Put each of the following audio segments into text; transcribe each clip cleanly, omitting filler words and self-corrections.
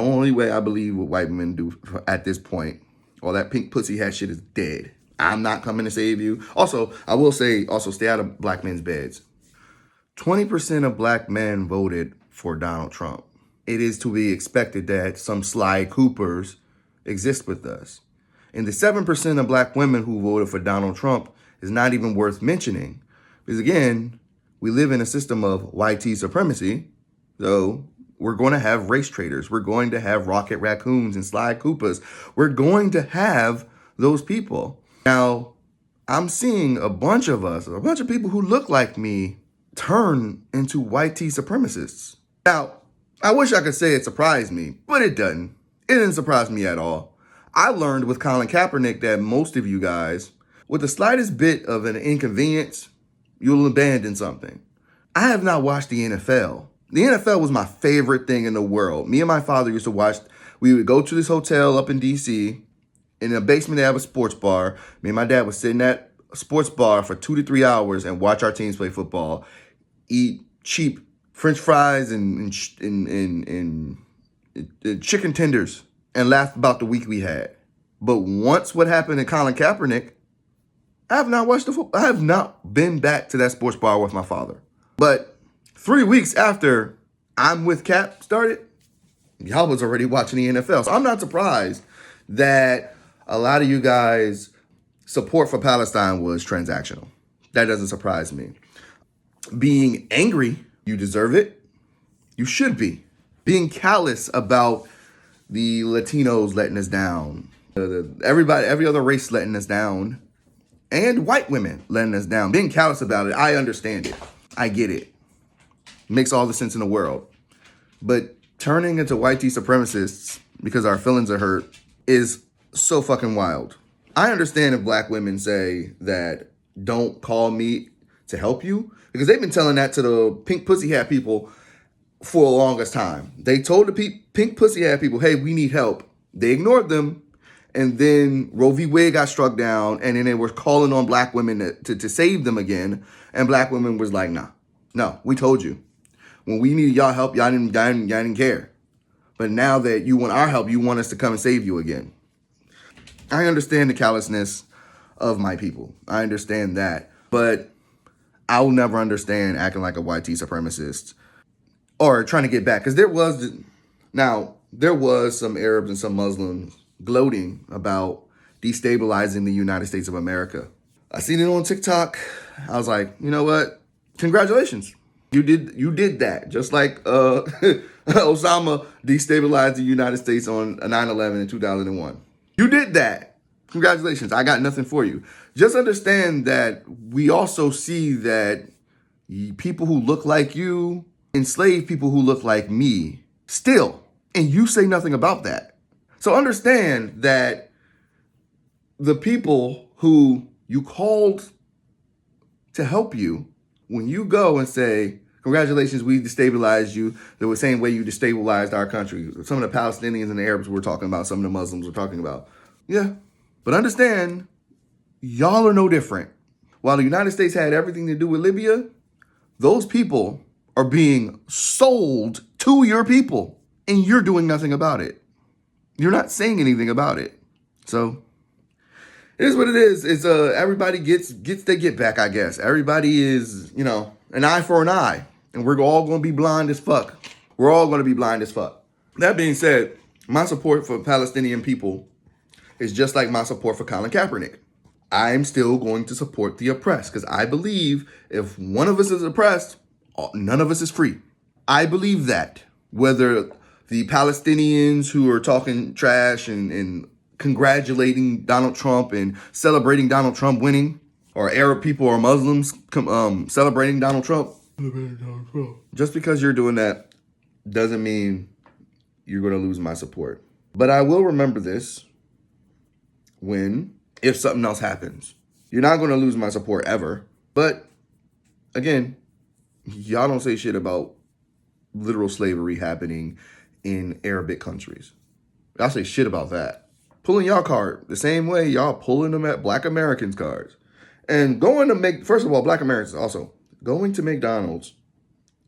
only way I believe what white men do at this point, all that pink pussy hat shit is dead. I'm not coming to save you. Also, I will say, stay out of black men's beds. 20% of black men voted for Donald Trump. It is to be expected that some sly Coopers exist with us. And the 7% of black women who voted for Donald Trump is not even worth mentioning. Because again, we live in a system of YT supremacy. So we're going to have race traitors. We're going to have rocket raccoons and sly Koopas. We're going to have those people. Now, I'm seeing a bunch of people who look like me turn into YT supremacists. Now, I wish I could say it surprised me, but it doesn't. It didn't surprise me at all. I learned with Colin Kaepernick that most of you guys, with the slightest bit of an inconvenience, you'll abandon something. I have not watched the NFL. The NFL was my favorite thing in the world. Me and my father used to watch. We would go to this hotel up in D.C. In the basement, they have a sports bar. Me and my dad would sit in that sports bar for 2 to 3 hours and watch our teams play football, eat cheap French fries and chicken tenders, and laugh about the week we had. But once what happened to Colin Kaepernick, I have not watched the football. I have not been back to that sports bar with my father. But 3 weeks after I'm with Cap started, y'all was already watching the NFL. So I'm not surprised that a lot of you guys' support for Palestine was transactional. That doesn't surprise me. Being angry, you deserve it. You should be. Being callous about the Latinos letting us down, every other race letting us down, and white women letting us down. Being callous about it, I understand it. I get it. Makes all the sense in the world. But turning into white supremacists because our feelings are hurt is so fucking wild. I understand if black women say that don't call me to help you, because they've been telling that to the pink pussy hat people for the longest time. They told the pink pussy hat people, hey, we need help. They ignored them. And then Roe v. Wade got struck down. And then they were calling on black women to save them again. And black women was like, no, we told you. When we needed y'all help, y'all didn't care. But now that you want our help, you want us to come and save you again. I understand the callousness of my people. I understand that. But I will never understand acting like a YT supremacist or trying to get back. Because there was some Arabs and some Muslims gloating about destabilizing the United States of America. I seen it on TikTok. I was like, you know what? Congratulations. You did that. Just like Osama destabilized the United States on 9/11 in 2001. You did that. Congratulations. I got nothing for you. Just understand that we also see that people who look like you enslave people who look like me still. And you say nothing about that. So understand that the people who you called to help you, when you go and say, congratulations, we destabilized you the same way you destabilized our country. Some of the Palestinians and the Arabs we're talking about, some of the Muslims we're talking about. Yeah. But understand, y'all are no different. While the United States had everything to do with Libya, those people are being sold to your people, and you're doing nothing about it. You're not saying anything about it. So it is what it is. It's everybody gets their get back, I guess. Everybody is, an eye for an eye. And we're all going to be blind as fuck. We're all going to be blind as fuck. That being said, my support for Palestinian people is just like my support for Colin Kaepernick. I'm still going to support the oppressed because I believe if one of us is oppressed, none of us is free. I believe that. Whether the Palestinians who are talking trash and congratulating Donald Trump and celebrating Donald Trump winning, or Arab people or Muslims celebrating Donald Trump. Just because you're doing that doesn't mean you're going to lose my support. But I will remember this if something else happens. You're not going to lose my support ever. But again, y'all don't say shit about literal slavery happening in Arabic countries. Y'all say shit about that. Pulling y'all card the same way y'all pulling them at Black Americans cards. And first of all, Black Americans also going to McDonald's,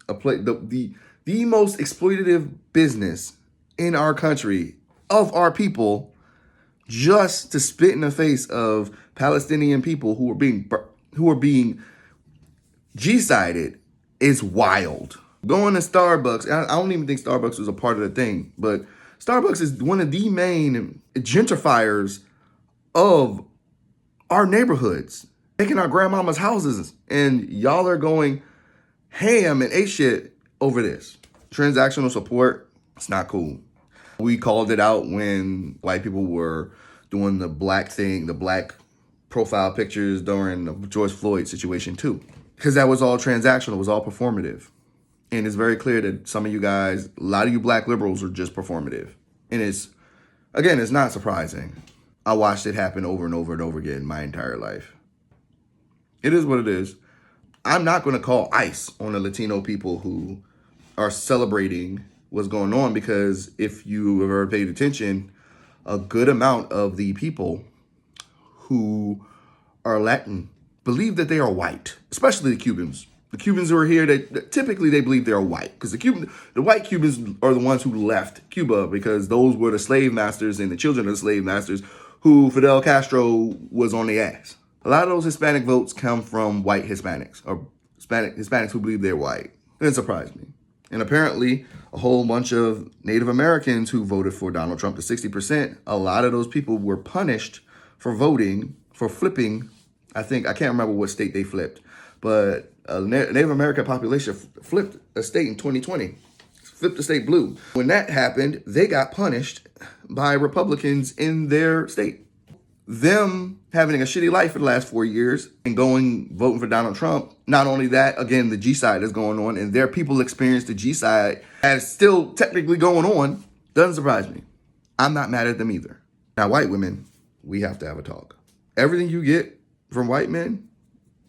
the most exploitative business in our country of our people just to spit in the face of Palestinian people who are being G-sided is wild. Going to Starbucks, I don't even think Starbucks was a part of the thing, but Starbucks is one of the main gentrifiers of our neighborhoods, taking our grandmama's houses, and y'all are going ham and ape shit over this. Transactional support, it's not cool. We called it out when white people were doing the black thing, the black profile pictures during the George Floyd situation too. Because that was all transactional, it was all performative. And it's very clear that some of you guys, a lot of you black liberals are just performative. And it's not surprising. I watched it happen over and over and over again my entire life. It is what it is. I'm not going to call ICE on the Latino people who are celebrating what's going on, because if you have ever paid attention, a good amount of the people who are Latin believe that they are white, especially the Cubans. The Cubans who are here, typically they believe they're white, because the white Cubans are the ones who left Cuba, because those were the slave masters and the children of the slave masters who Fidel Castro was on the ass. A lot of those Hispanic votes come from white Hispanics, or Hispanics who believe they're white. It didn't surprise me. And apparently, a whole bunch of Native Americans who voted for Donald Trump, to 60%, a lot of those people were punished for voting, for flipping. I can't remember what state they flipped, but a Native American population flipped a state in 2020, flipped the state blue. When that happened, they got punished by Republicans in their state. Them having a shitty life for the last 4 years and voting for Donald Trump. Not only that, again, the G side is going on, and their people experience the G side as still technically going on. Doesn't surprise me. I'm not mad at them either. Now, white women, we have to have a talk. Everything you get from white men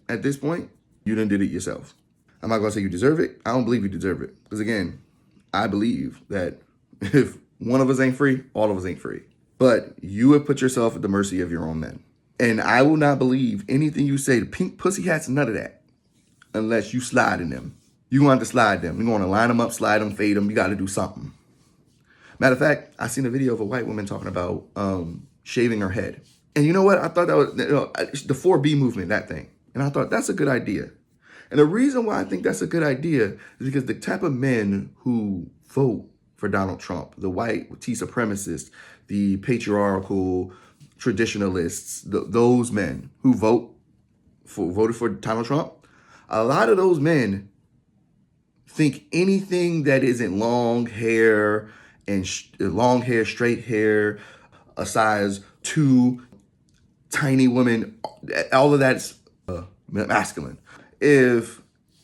at this point, you done did it yourself. I'm not going to say you deserve it. I don't believe you deserve it. Because again, I believe that if one of us ain't free, all of us ain't free. But you have put yourself at the mercy of your own men. And I will not believe anything you say. The pink pussy hats, none of that. Unless you slide in them. You want to slide them. You want to line them up, slide them, fade them. You got to do something. Matter of fact, I seen a video of a white woman talking about shaving her head. And you know what? I thought that was the 4B movement, that thing. And I thought that's a good idea. And the reason why I think that's a good idea is because the type of men who vote for Donald Trump, the white supremacists, the patriarchal traditionalists, those men who voted for Donald Trump, a lot of those men think anything that isn't long hair, straight hair, a size 2, tiny women, all of that's masculine. If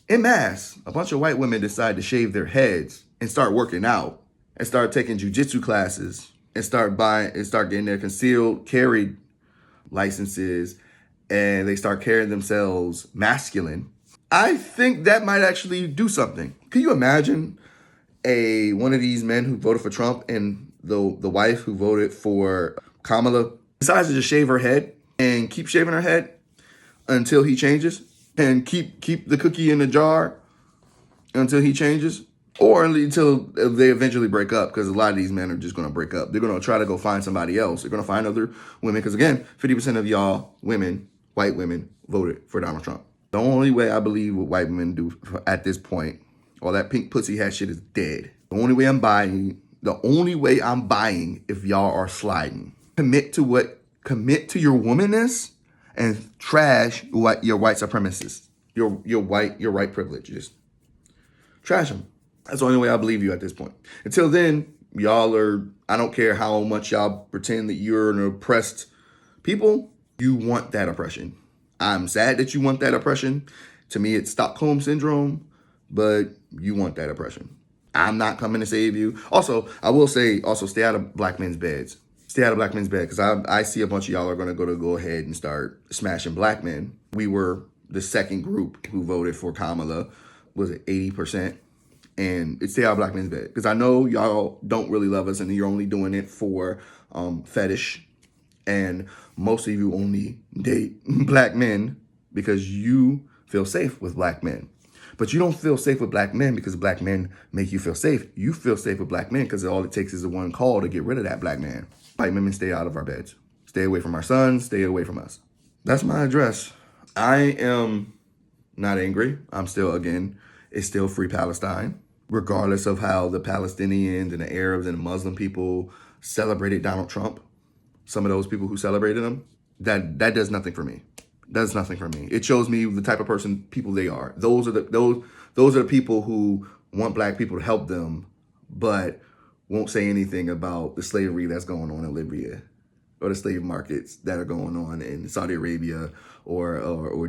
en masse, a bunch of white women decide to shave their heads and start working out and start taking jujitsu classes and start getting their concealed carry licenses, and they start carrying themselves masculine, I think that might actually do something. Can you imagine one of these men who voted for Trump and the wife who voted for Kamala decides to just shave her head and keep shaving her head until he changes, and keep the cookie in the jar until he changes? Or until they eventually break up, because a lot of these men are just going to break up. They're going to try to go find somebody else. They're going to find other women, because again, 50% of y'all women, white women, voted for Donald Trump. The only way I believe what white women do at this point, all that pink pussy hat shit is dead. The only way I'm buying if y'all are sliding. Commit to your womanness and trash your white supremacists, your white privileges. Trash them. That's the only way I believe you at this point. Until then, I don't care how much y'all pretend that you're an oppressed people, you want that oppression. I'm sad that you want that oppression. To me, it's Stockholm Syndrome, but you want that oppression. I'm not coming to save you. Also, I will say, stay out of black men's beds. Stay out of black men's bed, because I see a bunch of y'all are going to go ahead and start smashing black men. We were the second group who voted for Kamala. Was it 80%? And it's stay out of black men's bed. Because I know y'all don't really love us, and you're only doing it for fetish. And most of you only date black men because you feel safe with black men. But you don't feel safe with black men because black men make you feel safe. You feel safe with black men because all it takes is the one call to get rid of that black man. White women, stay out of our beds. Stay away from our sons. Stay away from us. That's my address. I am not angry. I'm still, again, it's still free Palestine. Regardless of how the Palestinians and the Arabs and the Muslim people celebrated Donald Trump, some of those people who celebrated him, that does nothing for me. Does nothing for me. It shows me the type of people they are. Those are the people who want black people to help them, but won't say anything about the slavery that's going on in Libya, or the slave markets that are going on in Saudi Arabia or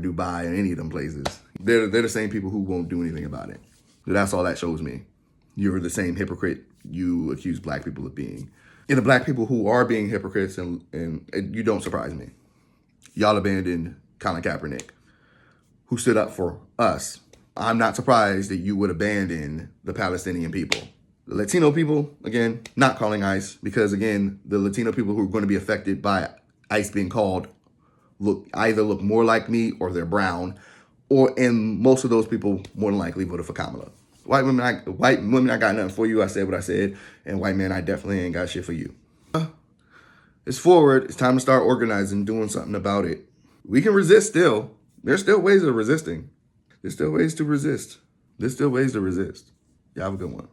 Dubai and any of them places. They're the same people who won't do anything about it. So that's all that shows me. You're the same hypocrite you accuse black people of being. And the black people who are being hypocrites, and you don't surprise me. Y'all abandoned Colin Kaepernick, who stood up for us. I'm not surprised that you would abandon the Palestinian people. The Latino people, again, not calling ICE, because again, the Latino people who are going to be affected by ICE being called either look more like me or they're brown, and most of those people more than likely voted for Kamala. White women, I got nothing for you. I said what I said, and white men, I definitely ain't got shit for you. It's forward. It's time to start organizing, doing something about it. We can resist still. There's still ways of resisting. There's still ways to resist. Y'all have a good one.